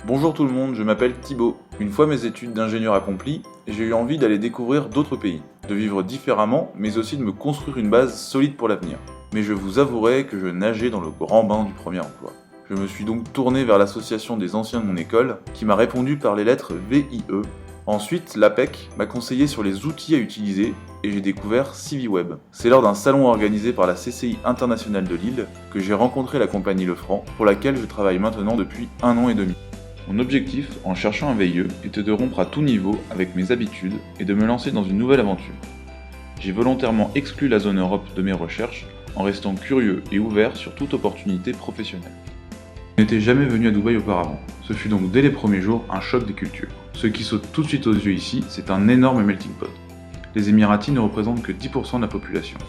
Bonjour tout le monde, je m'appelle Thibaut. Une fois mes études d'ingénieur accomplies, j'ai eu envie d'aller découvrir d'autres pays, de vivre différemment, mais aussi de me construire une base solide pour l'avenir. Mais je vous avouerai que je nageais dans le grand bain du premier emploi. Je me suis donc tourné vers l'association des anciens de mon école, qui m'a répondu par les lettres VIE. Ensuite, l'APEC m'a conseillé sur les outils à utiliser, et j'ai découvert CiviWeb. C'est lors d'un salon organisé par la CCI internationale de Lille que j'ai rencontré la compagnie Lefranc, pour laquelle je travaille maintenant depuis 1 an et demi. Mon objectif, en cherchant un VIE, était de rompre à tout niveau avec mes habitudes et de me lancer dans une nouvelle aventure. J'ai volontairement exclu la zone Europe de mes recherches en restant curieux et ouvert sur toute opportunité professionnelle. Je n'étais jamais venu à Dubaï auparavant. Ce fut donc dès les premiers jours un choc des cultures. Ce qui saute tout de suite aux yeux ici, c'est un énorme melting pot. Les Émiratis ne représentent que 10% de la population.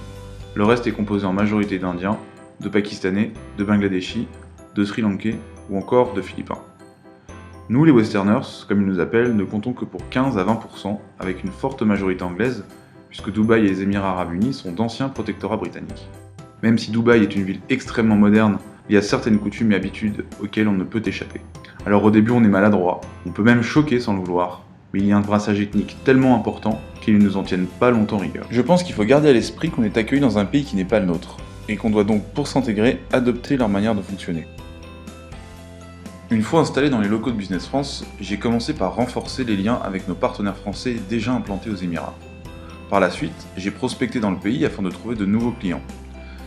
Le reste est composé en majorité d'Indiens, de Pakistanais, de Bangladeshis, de Sri Lankais ou encore de Philippins. Nous, les Westerners, comme ils nous appellent, ne comptons que pour 15 à 20%, avec une forte majorité anglaise, puisque Dubaï et les Émirats Arabes Unis sont d'anciens protectorats britanniques. Même si Dubaï est une ville extrêmement moderne, il y a certaines coutumes et habitudes auxquelles on ne peut échapper. Alors au début on est maladroit, on peut même choquer sans le vouloir, mais il y a un brassage ethnique tellement important qu'ils ne nous en tiennent pas longtemps rigueur. Je pense qu'il faut garder à l'esprit qu'on est accueilli dans un pays qui n'est pas le nôtre, et qu'on doit donc, pour s'intégrer, adopter leur manière de fonctionner. Une fois installé dans les locaux de Business France, j'ai commencé par renforcer les liens avec nos partenaires français déjà implantés aux Émirats. Par la suite, j'ai prospecté dans le pays afin de trouver de nouveaux clients.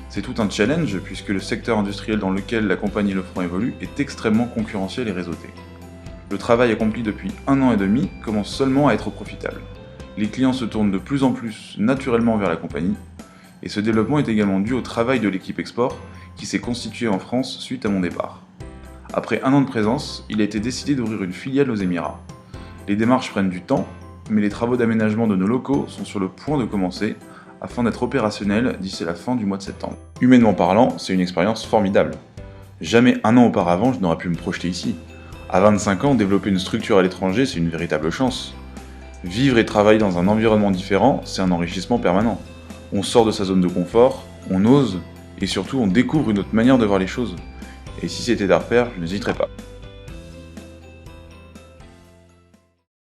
C'est tout un challenge puisque le secteur industriel dans lequel la compagnie Lefranc évolue est extrêmement concurrentiel et réseauté. Le travail accompli depuis 1 an et demi commence seulement à être profitable. Les clients se tournent de plus en plus naturellement vers la compagnie, et ce développement est également dû au travail de l'équipe export qui s'est constituée en France suite à mon départ. Après 1 an de présence, il a été décidé d'ouvrir une filiale aux Émirats. Les démarches prennent du temps, mais les travaux d'aménagement de nos locaux sont sur le point de commencer afin d'être opérationnels d'ici la fin du mois de septembre. Humainement parlant, c'est une expérience formidable. Jamais 1 an auparavant, je n'aurais pu me projeter ici. À 25 ans, développer une structure à l'étranger, c'est une véritable chance. Vivre et travailler dans un environnement différent, c'est un enrichissement permanent. On sort de sa zone de confort, on ose, et surtout on découvre une autre manière de voir les choses. Et si c'était à refaire, je n'hésiterais pas.